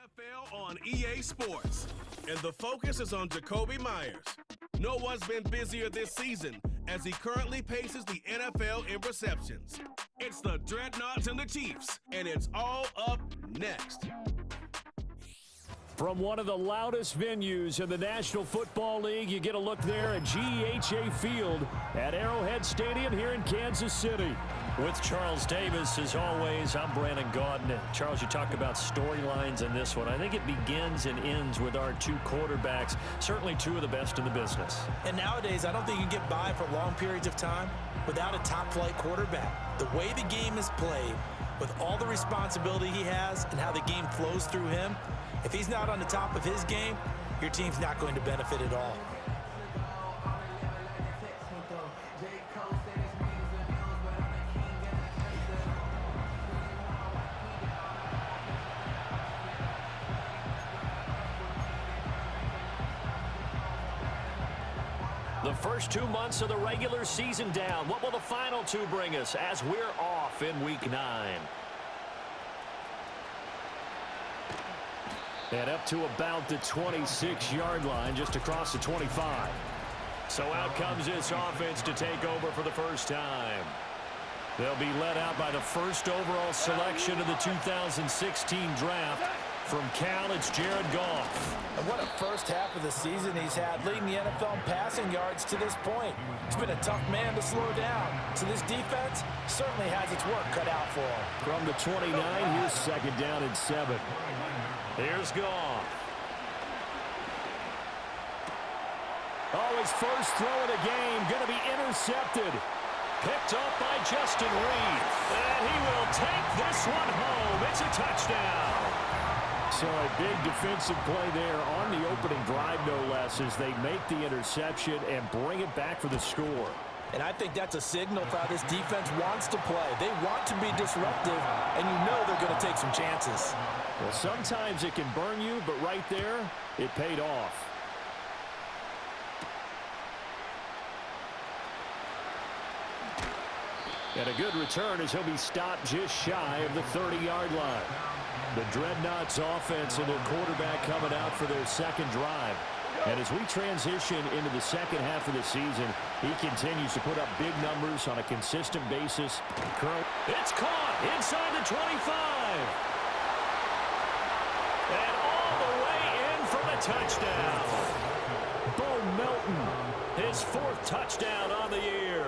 NFL on EA Sports, and the focus is on Jacoby Myers. No one's been busier this season as he currently paces the NFL in receptions. It's the Dreadnoughts and the Chiefs, and it's all up next. From one of the loudest venues in the National Football League, you get a look there at GEHA Field at Arrowhead Stadium here in Kansas City. With Charles Davis, as always, I'm Brandon Gaudin. Charles, you talk about storylines in this one. I think it begins and ends with our two quarterbacks, certainly two of the best in the business. And nowadays, I don't think you can get by for long periods of time without a top-flight quarterback. The way the game is played, with all the responsibility he has and how the game flows through him, if he's not on the top of his game, your team's not going to benefit at all. The first 2 months of the regular season down. What will the final two bring us as we're off in Week 9? And up to about the 26-yard line, just across the 25. So out comes this offense to take over for the first time. They'll be led out by the first overall selection of the 2016 draft. From Cal, it's Jared Goff. And what a first half of the season he's had, leading the NFL in passing yards to this point. He's been a tough man to slow down. So this defense certainly has its work cut out for him. From the 29, here's second down and 7. Here's Goff. Oh, his first throw of the game going to be intercepted. Picked up by Justin Reed. And he will take this one home. It's a touchdown. So a big defensive play there on the opening drive, no less, as they make the interception and bring it back for the score. And I think that's a signal for how this defense wants to play. They want to be disruptive, and you know they're going to take some chances. Well, sometimes it can burn you, but right there, it paid off. And a good return as he'll be stopped just shy of the 30-yard line. The Dreadnoughts offense and their quarterback coming out for their second drive. And as we transition into the second half of the season, he continues to put up big numbers on a consistent basis. It's caught inside the 25. And all the way in for the touchdown. Bo Melton, his fourth touchdown on the year.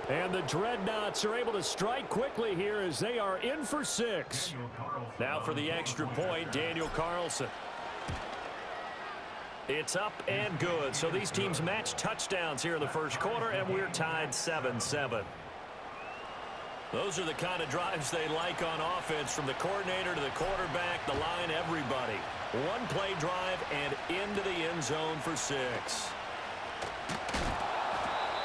And the Dreadnoughts are able to strike quickly here as they are in for 6. Now for the extra point, Daniel Carlson. It's up and good. So these teams match touchdowns here in the first quarter, and we're tied 7-7. Those are the kind of drives they like on offense, from the coordinator to the quarterback, the line, everybody. One play drive and into the end zone for 6.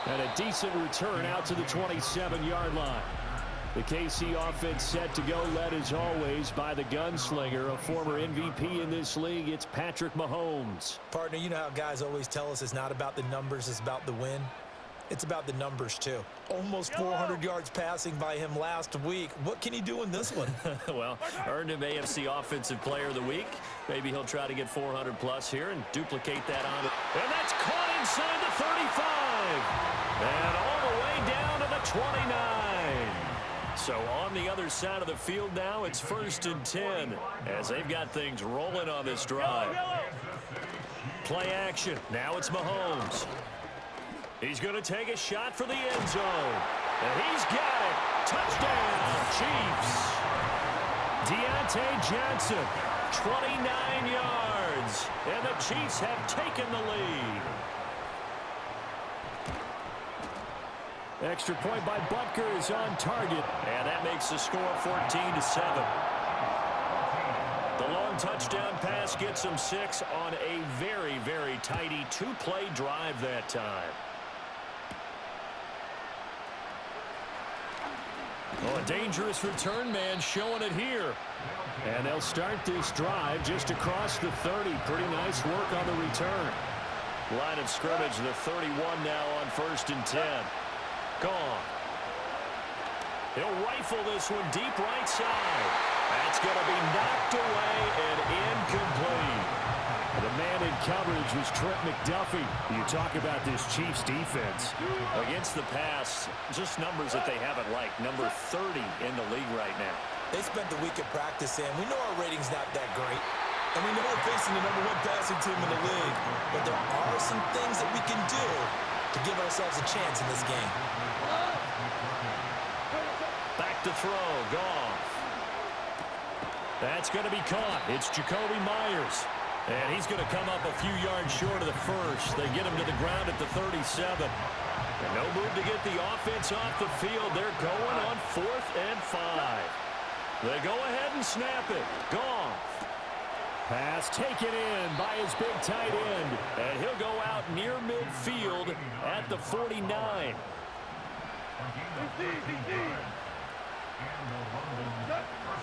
And a decent return out to the 27-yard line. The KC offense set to go, led as always by the gunslinger, a former MVP in this league. It's Patrick Mahomes. Partner, you know how guys always tell us it's not about the numbers, it's about the win. It's about the numbers, too. Almost 400 yards passing by him last week. What can he do in this one? Well, earned him AFC Offensive Player of the Week. Maybe he'll try to get 400-plus here and duplicate that on it. And that's caught inside the 35. And all the way down to the 29. So on the other side of the field now, it's 1st and 10 as they've got things rolling on this drive. Play action. Now it's Mahomes. He's going to take a shot for the end zone. And he's got it. Touchdown, Chiefs. Deontay Johnson, 29 yards. And the Chiefs have taken the lead. Extra point by Butker is on target. And that makes the score 14-7. The long touchdown pass gets them 6 on a very, very tidy two-play drive that time. Oh, a dangerous return man showing it here. And they'll start this drive just across the 30. Pretty nice work on the return. Line of scrimmage, the 31 now on 1st and 10. Gone. He'll rifle this one deep right side. And That's going to be knocked away and incomplete. The man in coverage was Trent McDuffie. You talk about this Chiefs defense. Against the pass, just numbers that they haven't liked. Number 30 in the league right now. They spent the week of practice, and we know our rating's not that great. And we know we're facing the #1 passing team in the league. But there are some things that we can do to give ourselves a chance in this game. Back to throw. Goff. That's going to be caught. It's Jacoby Myers. And he's going to come up a few yards short of the first. They get him to the ground at the 37. And no move to get the offense off the field. They're going on 4th and 5. They go ahead and snap it. Goff. Pass taken in by his big tight end. And he'll go out near midfield at the 49.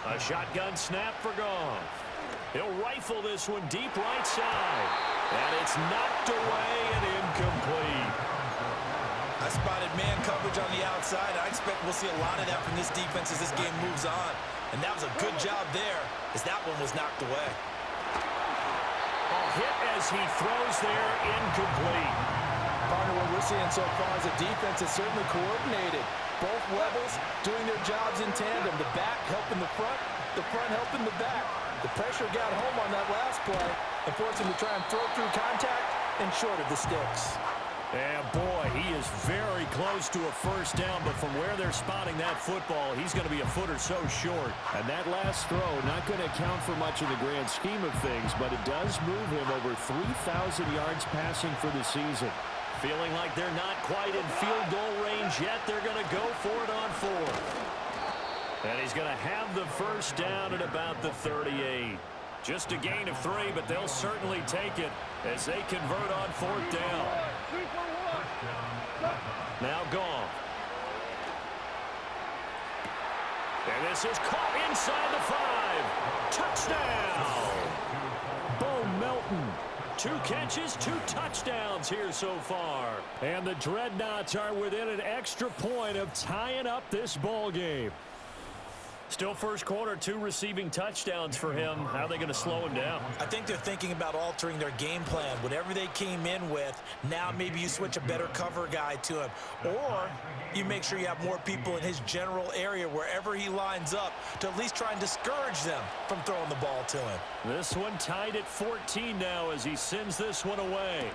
A shotgun snap for Goff. He'll rifle this one deep right side. And it's knocked away and incomplete. I spotted man coverage on the outside. I expect we'll see a lot of that from this defense as this game moves on. And that was a good job there as that one was knocked away. A hit as he throws there, incomplete. Partner, what we're seeing so far is a defense that's certainly coordinated. Both levels doing their jobs in tandem. The back helping the front helping the back. The pressure got home on that last play and forced him to try and throw through contact and short of the sticks. And boy, he is very close to a first down, but from where they're spotting that football, he's going to be a foot or so short. And that last throw, not going to account for much in the grand scheme of things, but it does move him over 3,000 yards passing for the season. Feeling like they're not quite in field goal range yet, they're going to go for it on 4th. And he's going to have the first down at about the 38. Just a gain of 3, but they'll certainly take it as they convert on 4th down. Now Goff. And this is caught inside the 5. Touchdown! Bo Melton. 2 catches, 2 touchdowns here so far. And the Dreadnoughts are within an extra point of tying up this ball game. Still first quarter, 2 receiving touchdowns for him. How are they going to slow him down? I think they're thinking about altering their game plan. Whatever they came in with, now maybe you switch a better cover guy to him. Or you make sure you have more people in his general area wherever he lines up to at least try and discourage them from throwing the ball to him. This one tied at 14 now as he sends this one away.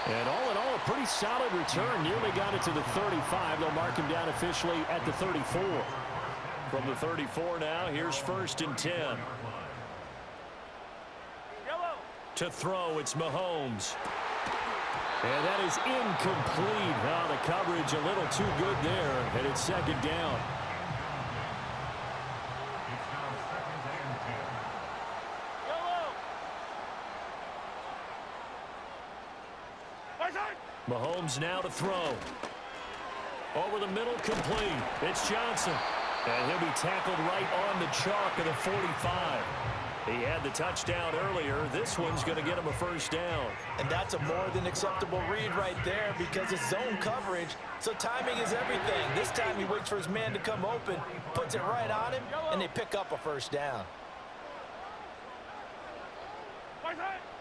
And all in all, a pretty solid return. Nearly got it to the 35. They'll mark him down officially at the 34. From the 34 now, here's 1st and 10. To throw, it's Mahomes. And that is incomplete. Now the coverage a little too good there, and it's 2nd down. Mahomes now to throw. Over the middle, complete. It's Johnson. And he'll be tackled right on the chalk of the 45. He had the touchdown earlier. This one's going to get him a first down. And that's a more than acceptable read right there because it's zone coverage, so timing is everything. This time he waits for his man to come open, puts it right on him, and they pick up a first down.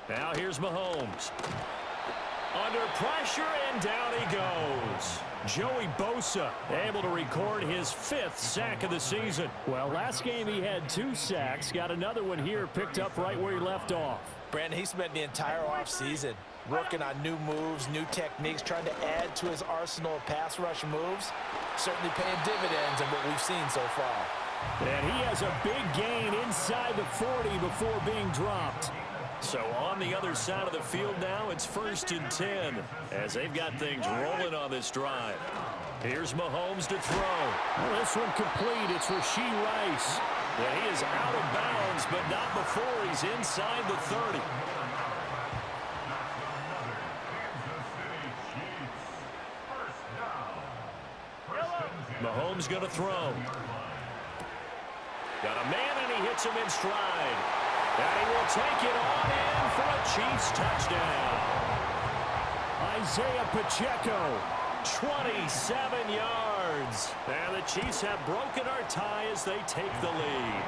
Now here's Mahomes. Under pressure, and down he goes. Joey Bosa able to record his 5th sack of the season. Well, last game he had 2 sacks. Got another one here picked up right where he left off. Brandon, he spent the entire offseason working on new moves, new techniques, trying to add to his arsenal of pass rush moves. Certainly paying dividends in what we've seen so far. And he has a big gain inside the 40 before being dropped. So on the other side of the field now, it's 1st and 10 as they've got things rolling on this drive. Here's Mahomes to throw. Well, this one complete. It's Rashee Rice. Yeah, he is out of bounds, but not before he's inside the 30. Mahomes going to throw. Got a man, and he hits him in stride. And he will take it on in for a Chiefs touchdown. Isaiah Pacheco 27 yards. And the Chiefs have broken our tie as they take the lead.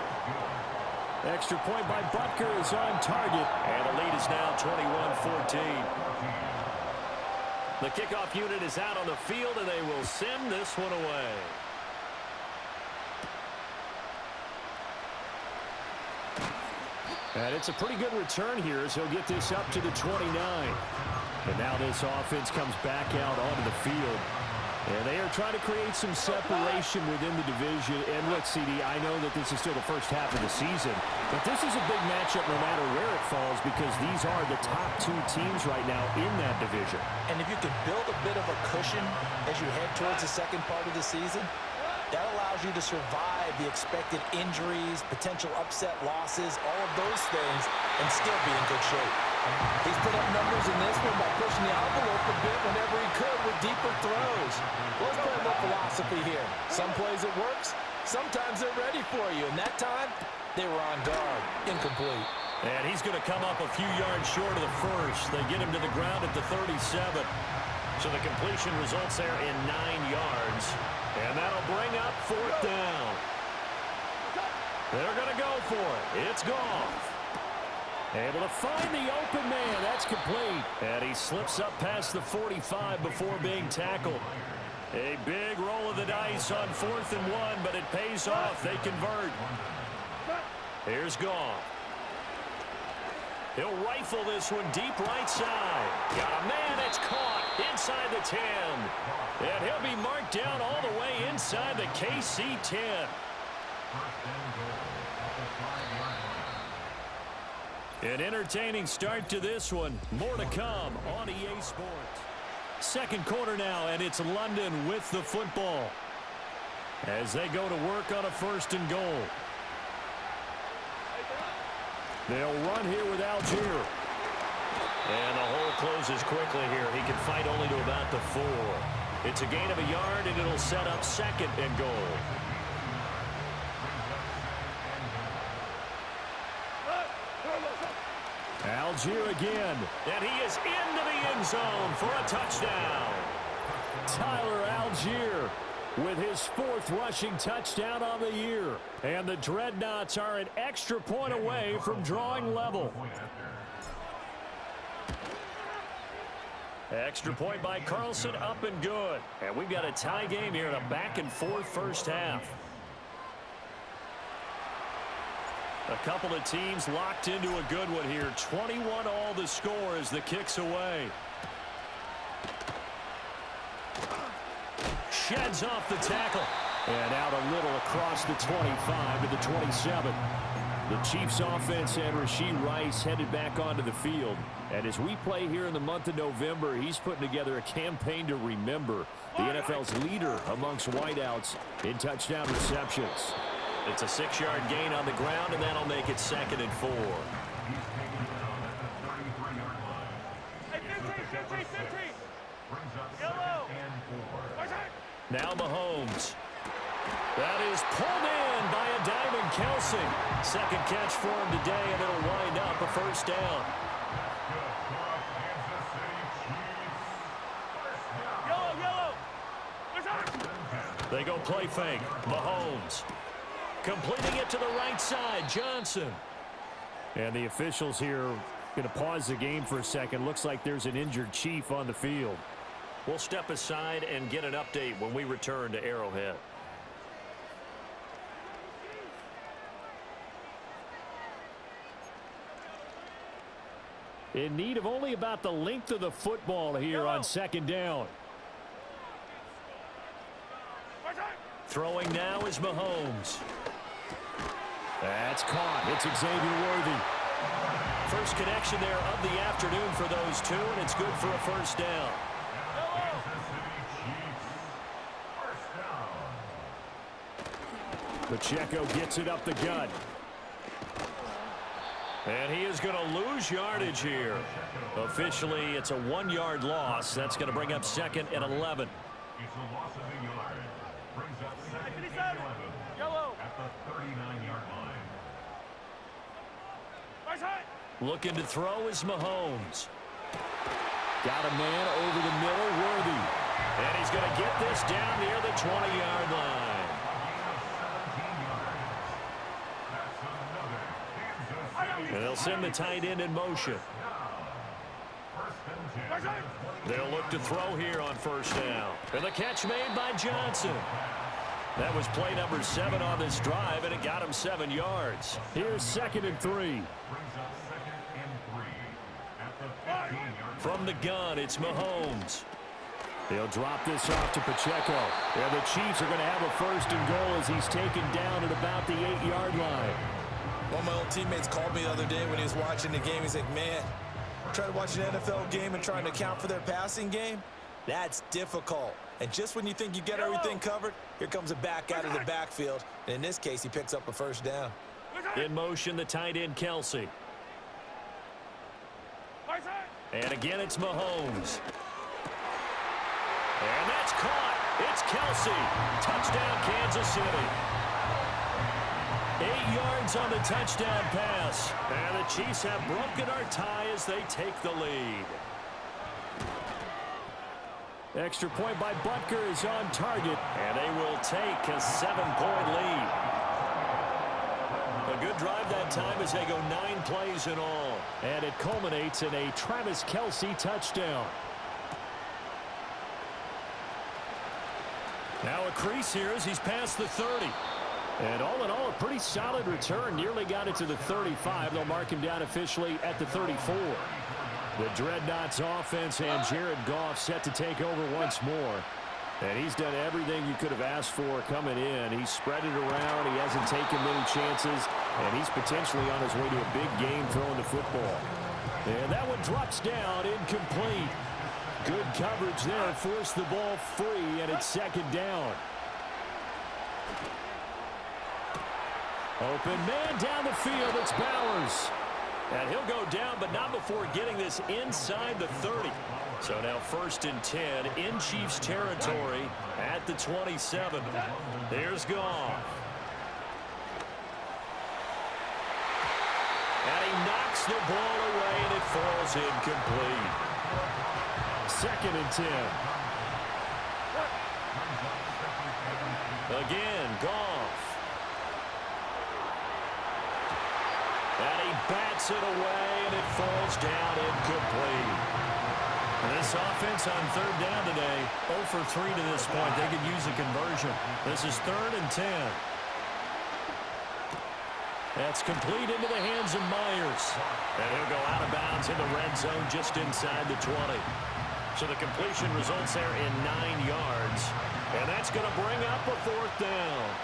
Extra point by Butker is on target. And the lead is now 21-14. The kickoff unit is out on the field, and they will send this one away. And it's a pretty good return here as he'll get this up to the 29. And now this offense comes back out onto the field. And they are trying to create some separation within the division. And look, CD, I know that this is still the first half of the season, but this is a big matchup no matter where it falls because these are the top two teams right now in that division. And if you can build a bit of a cushion as you head towards the second part of the season, that allows you to survive the expected injuries, potential upset losses, all of those things, and still be in good shape. He's put up numbers in this one by pushing the envelope a bit whenever he could with deeper throws. Let's play a little philosophy here. Some plays it works, sometimes they're ready for you, and that time they were on guard. Incomplete. And he's going to come up a few yards short of the first. They get him to the ground at the 37. So the completion results there in 9 yards. And that'll bring up 4th down. They're going to go for it. It's Goff. Able to find the open man. That's complete. And he slips up past the 45 before being tackled. A big roll of the dice on 4th and 1, but it pays off. They convert. Here's Goff. He'll rifle this one deep right side. Got a man. It's caught inside the 10. And he'll be marked down all the way inside the KC 10. An entertaining start to this one. More to come on EA Sports. Second quarter now, and it's London with the football as they go to work on a 1st and goal. They'll run here with Algier. And the hole closes quickly here. He can fight only to about the 4. It's a gain of a yard, and it'll set up 2nd and goal. Algier again. And he is into the end zone for a touchdown. Tyler Algier with his 4th rushing touchdown on the year. And the Dreadnoughts are an extra point away from drawing level. Extra point by Carlson, up and good. And we've got a tie game here in a back-and-forth first half. A couple of teams locked into a good one here. 21 all the score as the kick's away. Sheds off the tackle. And out a little across the 25 to the 27. The Chiefs offense and Rashee Rice headed back onto the field. And as we play here in the month of November, he's putting together a campaign to remember the NFL's leader amongst wideouts in touchdown receptions. It's a 6-yard gain on the ground, and that'll make it 2nd and 4. Now Mahomes. That is pulled in by a diving Kelsey. Second catch for him today, and it'll wind up a 1st down. They go play fake. Mahomes. Completing it to the right side. Johnson. And the officials here going to pause the game for a second. Looks like there's an injured Chief on the field. We'll step aside and get an update when we return to Arrowhead. In need of only about the length of the football here on 2nd down. Throwing now is Mahomes. That's caught. It's Xavier Worthy. First connection there of the afternoon for those two, and it's good for a 1st down. Pacheco gets it up the gut. And he is going to lose yardage here. Officially, it's a 1-yard loss. That's going to bring up 2nd and 11. It's a loss of a yard. Brings up 2nd and 11 at the 39-yard line. Looking to throw is Mahomes. Got a man over the middle, Worthy. And he's going to get this down near the 20-yard line. And they'll send the tight end in motion. They'll look to throw here on first down. And the catch made by Johnson. That was play number 7 on this drive, and it got him 7 yards. Here's 2nd and 3. From the gun, it's Mahomes. They'll drop this off to Pacheco. And the Chiefs are going to have a 1st and goal as he's taken down at about the 8-yard line. One of my old teammates called me the other day when he was watching the game. He's like, man, trying to watch an NFL game and trying to account for their passing game, that's difficult. And just when you think you get everything covered, here comes a back out of the backfield. And in this case, he picks up a 1st down. In motion, the tight end, Kelsey. And again, it's Mahomes. And that's caught. It's Kelsey. Touchdown, Kansas City. 8 yards on the touchdown pass. And the Chiefs have broken our tie as they take the lead. Extra point by Butker is on target. And they will take a 7-point lead. A good drive that time as they go 9 plays in all. And it culminates in a Travis Kelce touchdown. Now a crease here as he's past the 30. And all in all, a pretty solid return. Nearly got it to the 35. They'll mark him down officially at the 34. The Dreadnoughts offense and Jared Goff set to take over once more. And he's done everything you could have asked for coming in. He's spread it around. He hasn't taken many chances. And he's potentially on his way to a big game throwing the football. And that one drops down, incomplete. Good coverage there, forced the ball free, and it's 2nd down. Open man down the field, it's Bowers. And he'll go down, but not before getting this inside the 30. So now 1st and 10 in Chiefs territory at the 27. Here's Goff. And he knocks the ball away, and it falls incomplete. 2nd and 10. Again, Goff. And he bats it away, and it falls down incomplete. This offense on 3rd down today, 0 for 3 to this point. They could use a conversion. This is 3rd and 10. That's complete into the hands of Myers. And he'll go out of bounds in the red zone just inside the 20. So the completion results there in 9 yards. And that's going to bring up a 4th down.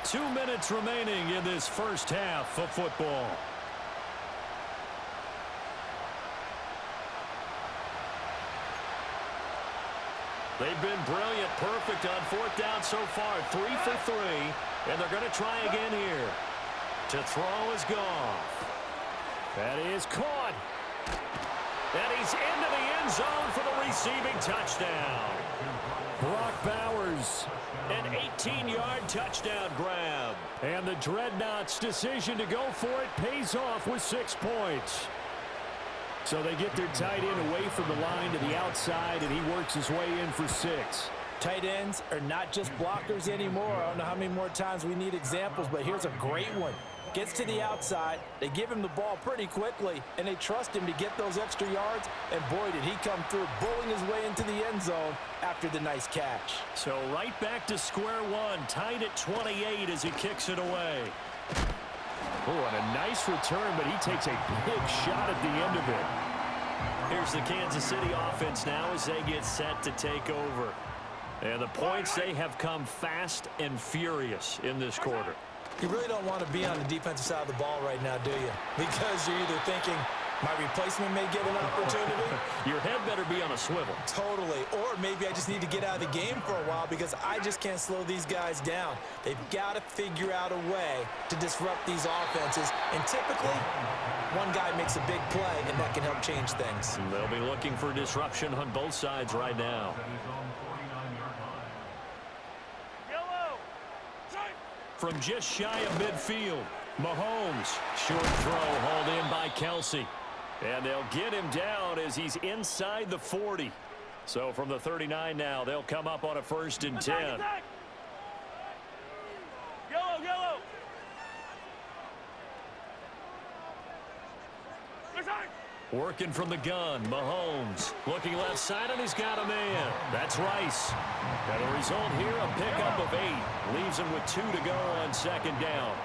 Two minutes remaining in this first half of football. They've been brilliant, perfect on 4th down so far. 3 for 3, and they're going to try again here. To throw is Goff. That is caught. And he's into the end zone for the receiving touchdown. Brock Bowers. An 18-yard touchdown grab. And the Dreadnoughts' decision to go for it pays off with 6 points. So they get their tight end away from the line to the outside, and he works his way in for 6. Tight ends are not just blockers anymore. I don't know how many more times we need examples, but here's a great one. Gets to the outside, they give him the ball pretty quickly, and they trust him to get those extra yards, and boy, did he come through, bowling his way into the end zone after the nice catch. So right back to square one, tied at 28 as he kicks it away. Oh, and a nice return, but he takes a big shot at the end of it. Here's the Kansas City offense now as they get set to take over. And the points, they have come fast and furious in this quarter. You really don't want to be on the defensive side of the ball right now, do you? Because you're either thinking, my replacement may get an opportunity. Your head better be on a swivel. Totally. Or maybe maybe I just need to get out of the game for a while because I just can't slow these guys down. They've got to figure out a way to disrupt these offenses. And typically, one guy makes a big play, and that can help change things. They'll be looking for disruption on both sides right now. From just shy of midfield, Mahomes. Short throw hauled in by Kelsey. And they'll get him down as he's inside the 40. So from the 39 now, they'll come up on a 1st and 10. Yellow. Working from the gun, Mahomes. Looking left side, and he's got a man. That's Rice. And the result here, a pickup of 8. Leaves him with 2 to go on 2nd down.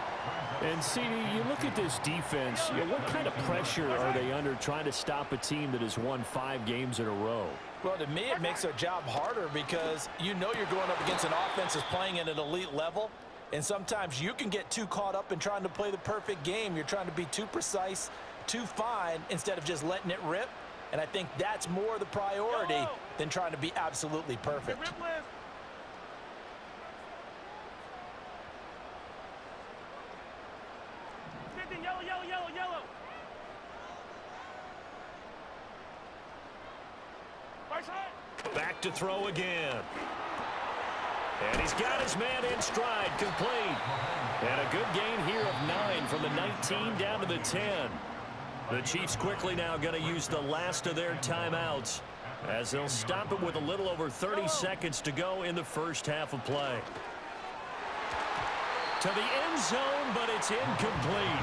And, CD, you look at this defense, what kind of pressure are they under trying to stop a team that has won 5 games in a row? Well, to me, it makes their job harder because you know you're going up against an offense that's playing at an elite level. And sometimes you can get too caught up in trying to play the perfect game. You're trying to be too precise, too fine, instead of just letting it rip. And I think that's more the priority than trying to be absolutely perfect. Yellow. Back to throw again. And he's got his man in stride, complete. And a good gain here of 9 from the 19 down to the 10. The Chiefs quickly now going to use the last of their timeouts as they'll stop it with a little over 30 seconds to go in the first half of play. To the end zone, but it's incomplete.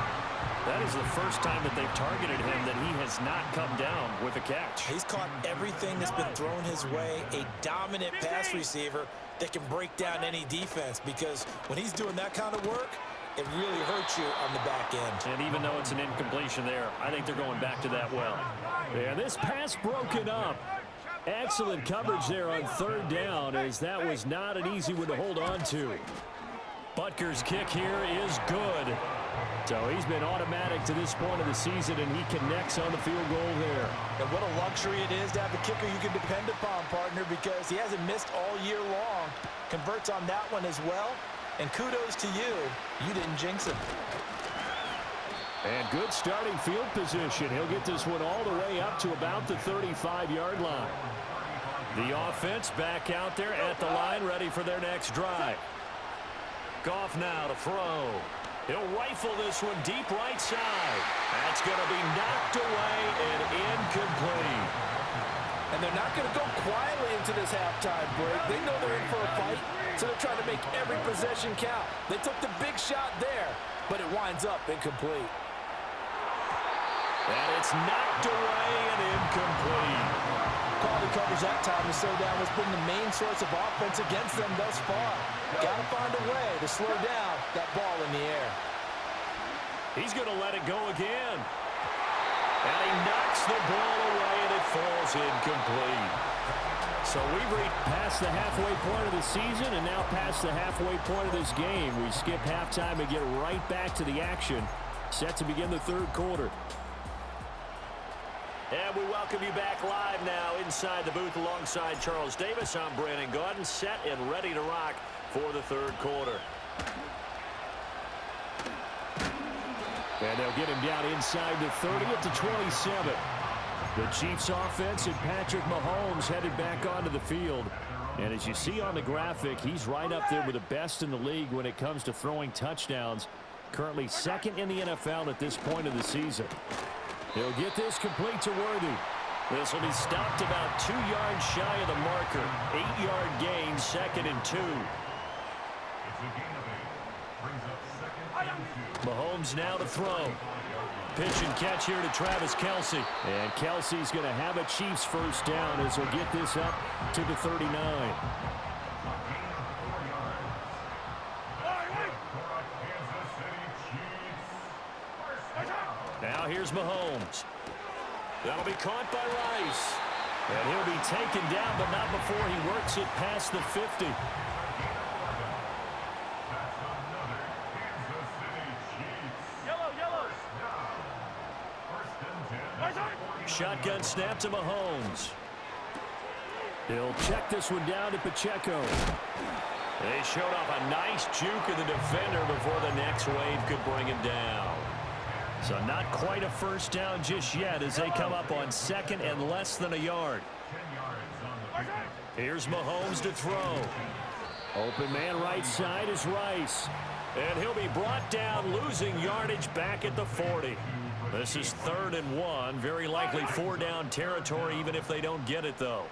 That is the first time that they've targeted him that he has not come down with a catch. He's caught everything that's been thrown his way, a dominant pass receiver that can break down any defense, because when he's doing that kind of work, it really hurts you on the back end. And even though it's an incompletion there, I think they're going back to that well. And this pass broken up. Excellent coverage there on 3rd down, as that was not an easy one to hold on to. Butker's kick here is good. So he's been automatic to this point of the season, and he connects on the field goal there. And what a luxury it is to have a kicker you can depend upon, partner, because he hasn't missed all year long. Converts on that one as well. And kudos to you. You didn't jinx him. And good starting field position. He'll get this one all the way up to about the 35-yard line. The offense back out there at the line, ready for their next drive. Goff now to throw. He'll rifle this one deep right side. That's going to be knocked away and incomplete. And they're not going to go quietly into this halftime break. They know they're in for a fight, so they're trying to make every possession count. They took the big shot there, but it winds up incomplete. And it's knocked away and incomplete. Quality coverage that time to slow down has been the main source of offense against them thus far. Got to find a way to slow down that ball in the air. He's going to let it go again. And he knocks the ball away, and it falls incomplete. So we've reached past the halfway point of the season and now past the halfway point of this game. We skip halftime and get right back to the action. Set to begin the 3rd quarter. And we welcome you back live now inside the booth alongside Charles Davis. I'm Brandon Gaudin, set and ready to rock for the 3rd quarter. And they'll get him down inside the 30 at the 27. The Chiefs offense and Patrick Mahomes headed back onto the field. And as you see on the graphic, he's right up there with the best in the league when it comes to throwing touchdowns. Currently 2nd in the NFL at this point of the season. He'll get this complete to Worthy. This will be stopped about 2 yards shy of the marker. 8-yard gain, 2nd and 2. Mahomes now to throw. Pitch and catch here to Travis Kelce. And Kelsey's going to have a Chiefs first down as he'll get this up to the 39. Now here's Mahomes. That'll be caught by Rice. And he'll be taken down, but not before he works it past the 50. Shotgun snap to Mahomes. He'll check this one down to Pacheco. They showed off a nice juke of the defender before the next wave could bring him down. So not quite a first down just yet as they come up on second and less than a yard. 10 yards on the picnic. Here's Mahomes to throw. Open man right side is Rice. And he'll be brought down, losing yardage back at the 40. This is 3rd and 1. Very likely 4-down territory, even if they don't get it, though.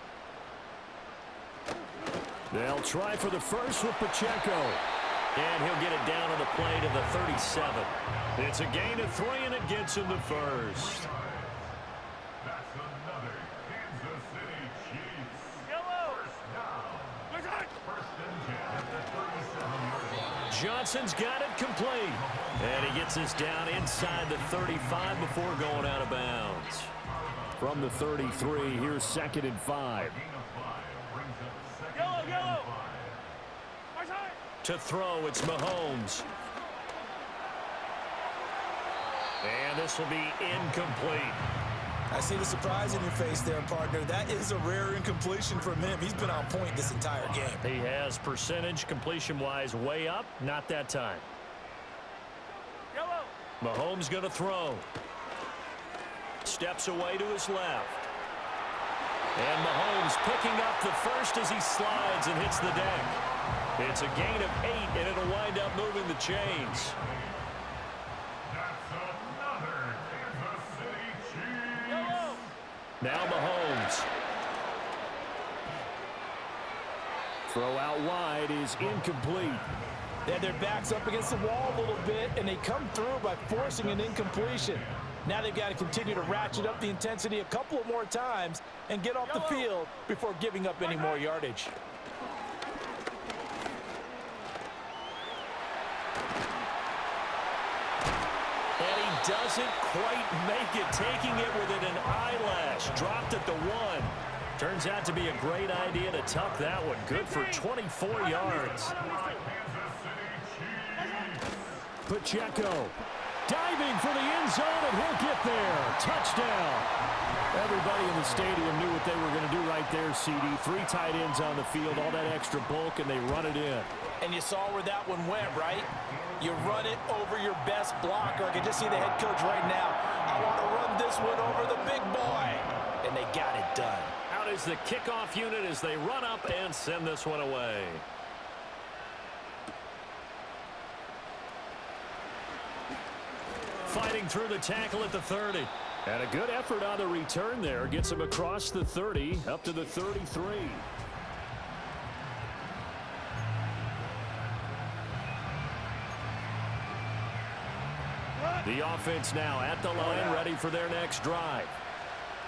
They'll try for the first with Pacheco. And he'll get it down on the play to the 37. It's a gain of 3, and it gets him to first. That's another Kansas City Chiefs. First down. First and 10 at the 37-yard line. Johnson's got it complete. And he gets this down inside the 35 before going out of bounds. From the 33, here's 2nd and 5. Gain of 5 brings up 2nd and 5. To throw, it's Mahomes. And this will be incomplete. I see the surprise in your face there, partner. That is a rare incompletion from him. He's been on point this entire game. He has percentage completion-wise way up. Not that time. Mahomes going to throw. Steps away to his left. And Mahomes picking up the first as he slides and hits the deck. It's a gain of 8, and it'll wind up moving the chains. That's another Kansas City Chiefs. Now Mahomes. Throw out wide is incomplete. They had their backs up against the wall a little bit, and they come through by forcing an incompletion. Now they've got to continue to ratchet up the intensity a couple of more times and get off the field before giving up any more yardage. And he doesn't quite make it, taking it within an eyelash. Dropped at the 1. Turns out to be a great idea to tuck that one. Good for 24 yards. Pacheco diving for the end zone, and he'll get there. Touchdown. Everybody in the stadium knew what they were going to do right there, CD. 3 tight ends on the field, all that extra bulk, and they run it in. And you saw where that one went, right? You run it over your best blocker. I can just see the head coach right now. I want to run this one over the big boy. And they got it done. Out is the kickoff unit as they run up and send this one away. Fighting through the tackle at the 30. And a good effort on the return there. Gets him across the 30, up to the 33. The offense now at the line, ready for their next drive.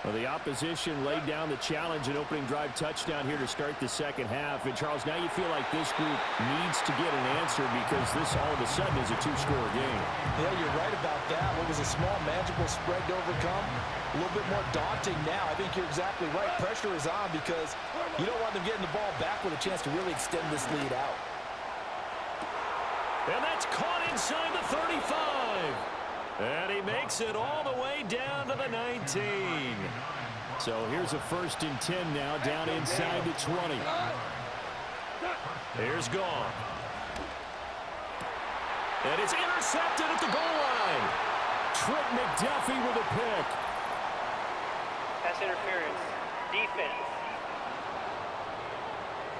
Well, the opposition laid down the challenge and opening drive touchdown here to start the second half. And, Charles, now you feel like this group needs to get an answer because this all of a sudden is a 2-score game. Yeah, you're right about that. What was a small, manageable spread to overcome, a little bit more daunting now. I think you're exactly right. Pressure is on because you don't want them getting the ball back with a chance to really extend this lead out. And that's caught inside the 35. And he makes it all the way down to the 19. So here's a 1st and 10 now, down inside the 20. Here's Gone. And it's intercepted at the goal line. Trent McDuffie with a pick. Pass interference. Defense.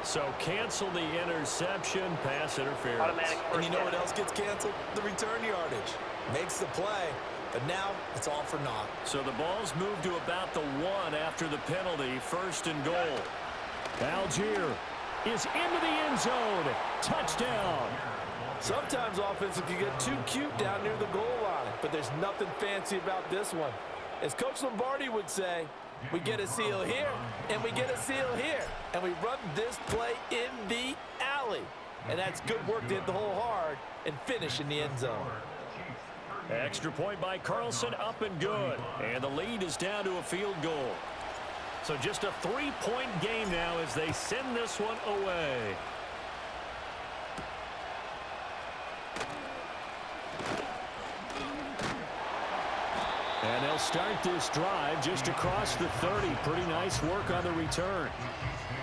So cancel the interception, pass interference. Automatic And first you know down. what else gets canceled? The return yardage. Makes the play, but now it's all for naught. So the ball's moved to about the 1 after the penalty, 1st and goal. Algier is into the end zone. Touchdown. Sometimes offenses can get too cute down near the goal line, but there's nothing fancy about this one. As Coach Lombardi would say, we get a seal here, and we get a seal here, and we run this play in the alley. And that's good work to hit the hole hard and finish in the end zone. Extra point by Carlson, up and good. And the lead is down to a field goal. So just a 3-point game now as they send this one away. And they'll start this drive just across the 30. Pretty nice work on the return.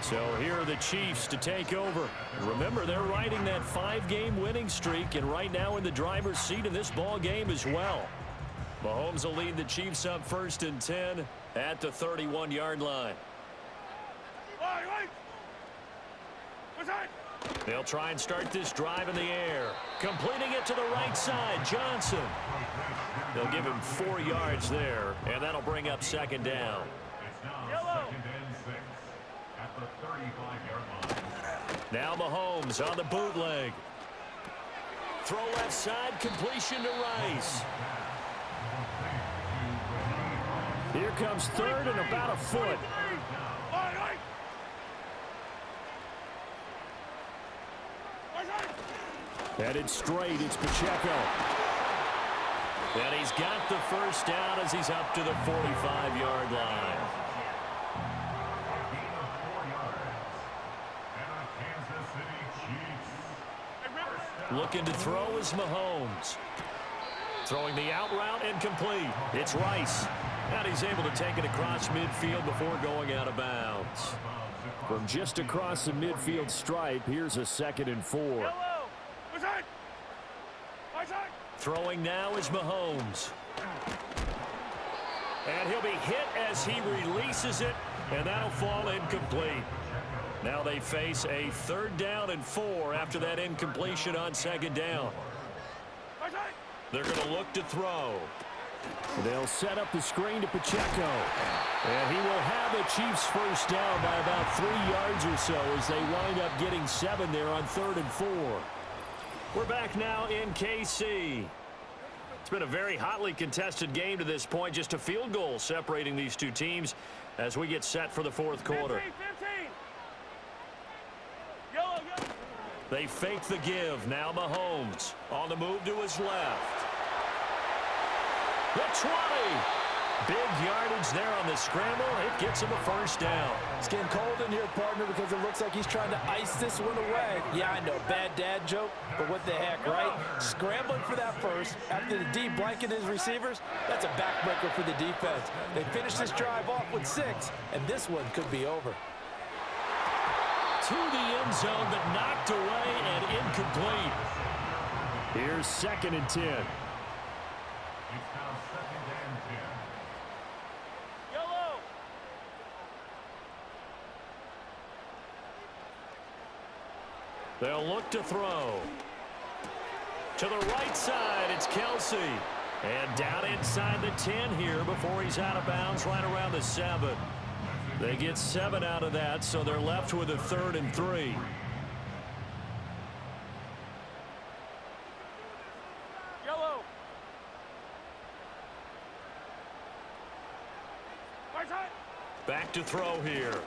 So here are the Chiefs to take over. Remember, they're riding that 5-game winning streak, and right now in the driver's seat in this ball game as well. Mahomes will lead the Chiefs up 1st and 10 at the 31-yard line. They'll try and start this drive in the air. Completing it to the right side, Johnson. They'll give him 4 yards there, and that'll bring up 2nd down. Now Mahomes on the bootleg. Throw left side, completion to Rice. Here comes 3rd and about a foot. Headed straight, it's Pacheco. And he's got the 1st down as he's up to the 45-yard line. Looking to throw is Mahomes. Throwing the out route and complete. It's Rice. And he's able to take it across midfield before going out of bounds. From just across the midfield stripe, here's a 2nd and 4. Throwing now is Mahomes. And he'll be hit as he releases it, and that'll fall incomplete. Now they face a 3rd down and 4 after that incompletion on 2nd down. They're going to look to throw. They'll set up the screen to Pacheco. And he will have the Chiefs 1st down by about 3 yards or so as they wind up getting 7 there on 3rd and 4. We're back now in KC. It's been a very hotly contested game to this point. Just a field goal separating these two teams as we get set for the 4th quarter. 15. Yellow. They fake the give. Now Mahomes on the move to his left. The 20. Big yardage there on the scramble. It gets him a 1st down. It's getting cold in here, partner, because it looks like he's trying to ice this one away. Yeah, I know, bad dad joke, but what the heck, right? Scrambling for that 1st after the D blanket his receivers, that's a backbreaker for the defense. They finished this drive off with 6, and this one could be over. To the end zone, but knocked away and incomplete. Here's 2nd and 10. They'll look to throw. To the right side, it's Kelsey. And down inside the 10 here before he's out of bounds right around the 7. They get 7 out of that, so they're left with a 3rd and 3. Yellow. Back to throw here.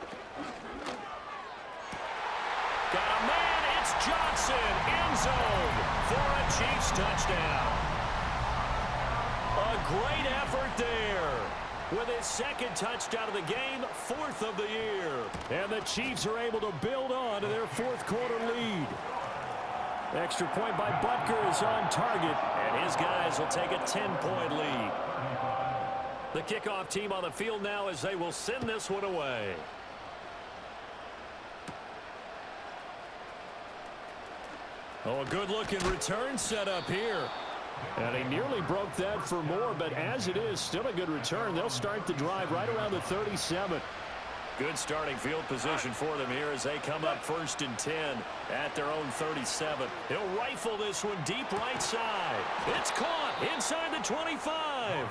Got a man. It's Johnson. End zone for a Chiefs touchdown. A great effort there. With his 2nd touchdown of the game, 4th of the year. And the Chiefs are able to build on to their 4th quarter lead. Extra point by Butker is on target, and his guys will take a 10-point lead. The kickoff team on the field now as they will send this one away. Oh, a good-looking return set up here. And he nearly broke that for more, but as it is, still a good return. They'll start the drive right around the 37. Good starting field position for them here as they come up 1st and 10 at their own 37. He'll rifle this one deep right side. It's caught inside the 25.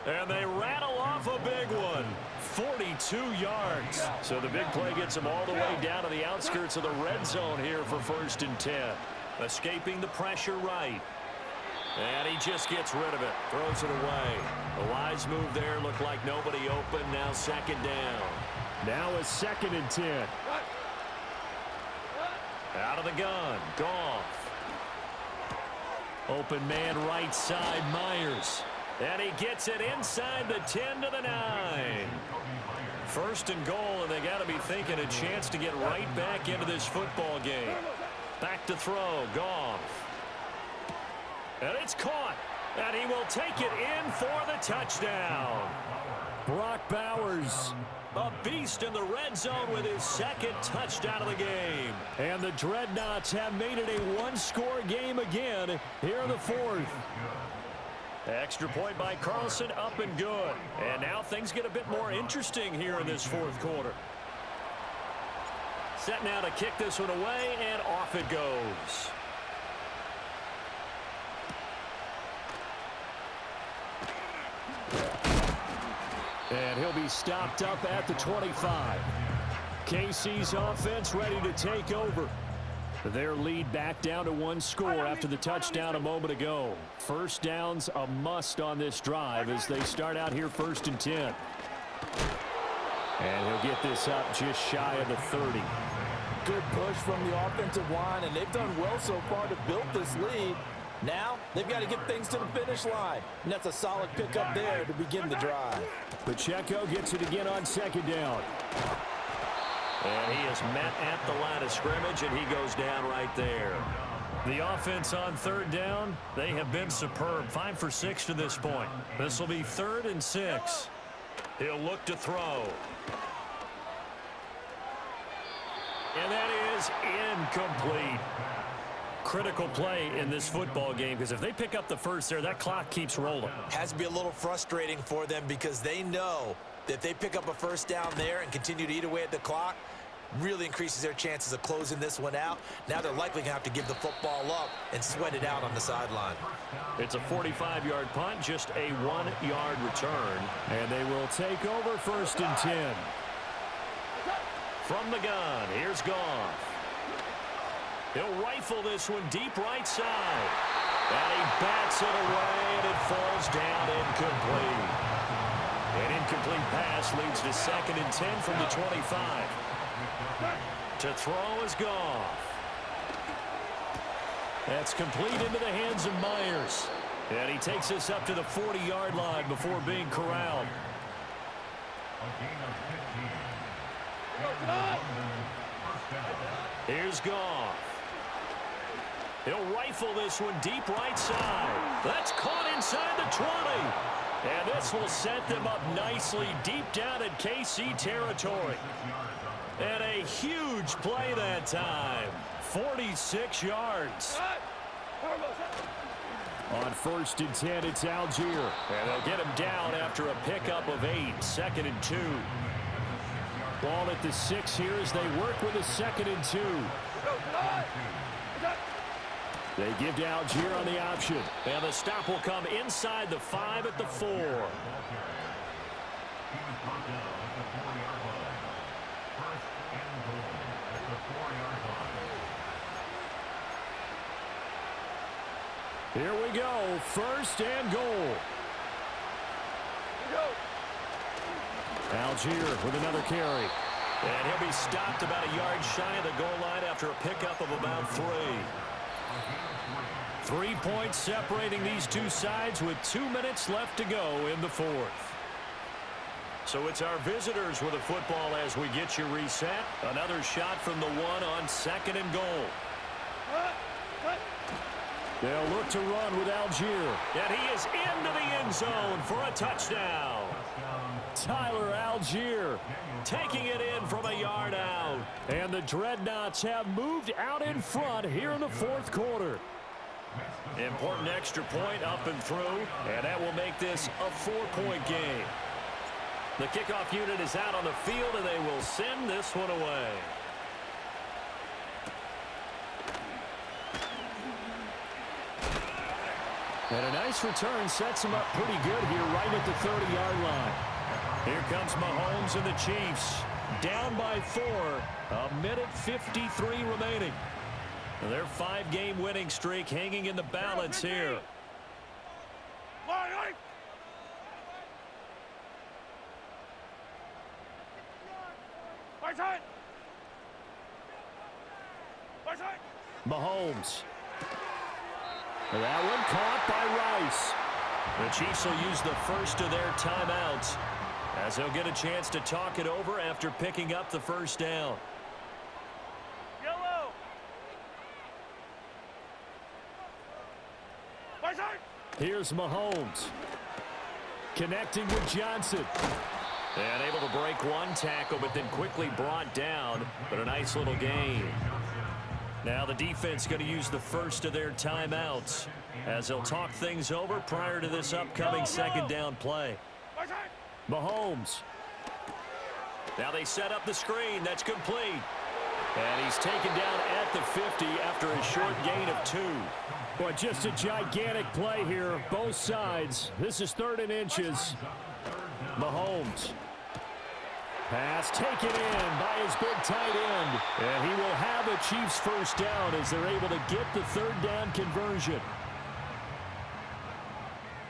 And they rattle off a big one. 42 yards. So the big play gets them all the way down to the outskirts of the red zone here for 1st and 10. Escaping the pressure right. And he just gets rid of it. Throws it away. The wise move there. Looked like nobody open. Now 2nd down. Now a 2nd and 10. Out of the gun. Goff. Open man right side. Myers. And he gets it inside the 10 to the 9. 1st and goal, and they got to be thinking a chance to get right back into this football game. Back to throw. Goff. And it's caught And he will take it in for the touchdown. Brock Bowers, A beast in the red zone with his second touchdown of the game. and the Dreadnoughts have made it a one-score game again here in the fourth. Extra point by Carlson, up and good. And now things get a bit more interesting here in this fourth quarter. Set now to kick this one away, and off it goes. And he'll be stopped up at the 25. KC's offense ready to take over. Their lead back down to one score after the touchdown a moment ago. First down's a must on this drive as they start out here 1st and 10. And he'll get this up just shy of the 30. Good push from the offensive line, and they've done well so far to build this lead. Now, they've got to get things to the finish line. And that's a solid pickup there to begin the drive. Pacheco gets it again on 2nd down. And he is met at the line of scrimmage, and he goes down right there. The offense on 3rd down, they have been superb. 5 for 6 to this point. This will be 3rd and 6. He'll look to throw. And that is incomplete. Critical play in this football game, because if they pick up the first there, that clock keeps rolling. Has to be a little frustrating for them because they know that if they pick up a first down there and continue to eat away at the clock, really increases their chances of closing this one out. Now they're likely going to have to give the football up and sweat it out on the sideline. It's a 45-yard punt, just a 1-yard return. And they will take over 1st and 10. From the gun, here's Goff. He'll rifle this one deep right side. And he bats it away, and it falls down incomplete. An incomplete pass leads to 2nd and 10 from the 25. To throw is Goff. That's complete into the hands of Myers. And he takes us up to the 40-yard line before being corralled. Here's Goff. He'll rifle this one deep right side. That's caught inside the 20. And this will set them up nicely deep down in KC territory. And a huge play that time. 46 yards. On 1st and 10, it's Algier. And they'll get him down after a pickup of 8. 2nd and 2. Ball at the 6 here as they work with a 2nd and 2. They give to Algier on the option. And the stop will come inside the 5 at the 4. Here we go. 1st and goal. Algier with another carry. And he'll be stopped about a yard shy of the goal line after a pickup of about 3. 3 points separating these two sides with 2 minutes left to go in the fourth. So it's our visitors with the football as we get you reset. Another shot from the 1 on 2nd and goal. They'll look to run with Algier. And he is into the end zone for a touchdown. Tyler Algier taking it in from a yard out. And the Dreadnoughts have moved out in front here in the fourth quarter. Important extra point up and through, and that will make this a 4-point game. The kickoff unit is out on the field, and they will send this one away. And a nice return sets him up pretty good here right at the 30-yard line. Here comes Mahomes and the Chiefs. Down by 4. 1:53 remaining. Their 5-game winning streak hanging in the balance here. Mahomes. That one caught by Rice. The Chiefs will use the first of their timeouts as they'll get a chance to talk it over after picking up the first down. Here's Mahomes. Connecting with Johnson. And able to break one tackle, but then quickly brought down. But a nice little gain. Now the defense going to use the first of their timeouts as they'll talk things over prior to this upcoming second down play. Mahomes. Now they set up the screen. That's complete. And he's taken down at the 50 after a short gain of 2. Boy, just a gigantic play here, both sides. This is 3rd and inches. Mahomes. Pass taken in by his big tight end. And he will have a Chiefs first down as they're able to get the 3rd down conversion.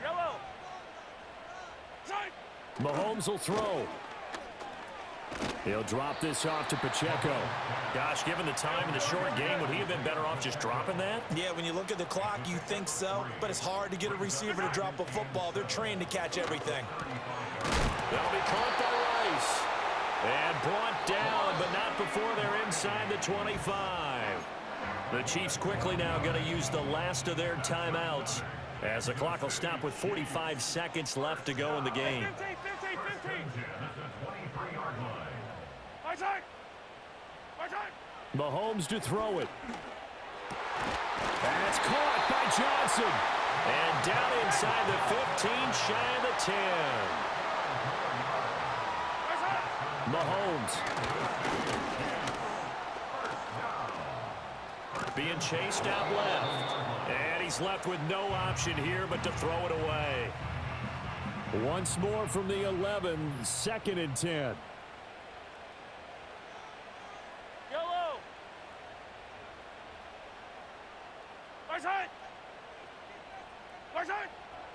Yellow. Mahomes will throw. He'll drop this off to Pacheco. Gosh, given the time in the short game, would he have been better off just dropping that? Yeah, when you look at the clock, you think so, but it's hard to get a receiver to drop a football. They're trained to catch everything. That'll be caught by Rice. And brought down, but not before they're inside the 25. The Chiefs quickly now going to use the last of their timeouts as the clock will stop with 45 seconds left to go in the game. 15. Mahomes to throw it. That's caught by Johnson. And down inside the 15, shy of the 10. Mahomes. Being chased out left. And he's left with no option here but to throw it away. Once more from the 11, 2nd and 10. Yellow.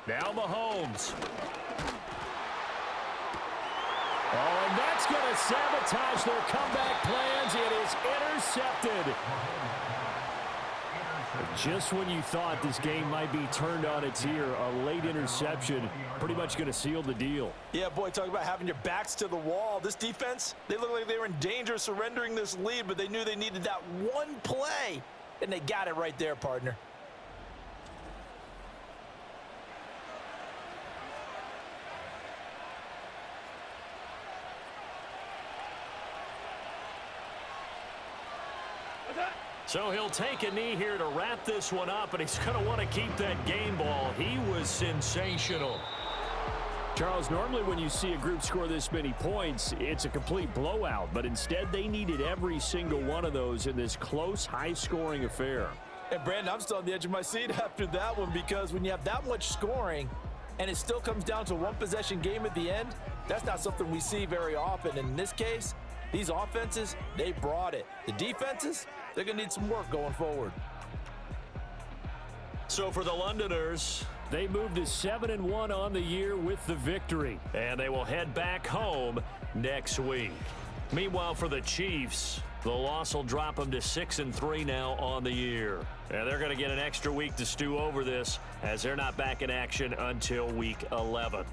Now Mahomes. Oh, and that's going to sabotage their comeback plans. It is intercepted. Just when you thought this game might be turned on its ear, a late interception pretty much going to seal the deal. Yeah, boy, talk about having your backs to the wall. This defense, they look like they were in danger of surrendering this lead, but they knew they needed that one play, and they got it right there, partner. So he'll take a knee here to wrap this one up, and he's going to want to keep that game ball. He was sensational. Charles, normally when you see a group score this many points, it's a complete blowout, but instead they needed every single one of those in this close, high-scoring affair. And Brandon, I'm still on the edge of my seat after that one, because when you have that much scoring and it still comes down to a one-possession game at the end, that's not something we see very often. And in this case, these offenses, they brought it. The defenses, they're going to need some work going forward. So for the Londoners, they moved to 7-1 on the year with the victory. And they will head back home next week. Meanwhile, for the Chiefs, the loss will drop them to 6-3 now on the year. And they're going to get an extra week to stew over this as they're not back in action until week 11.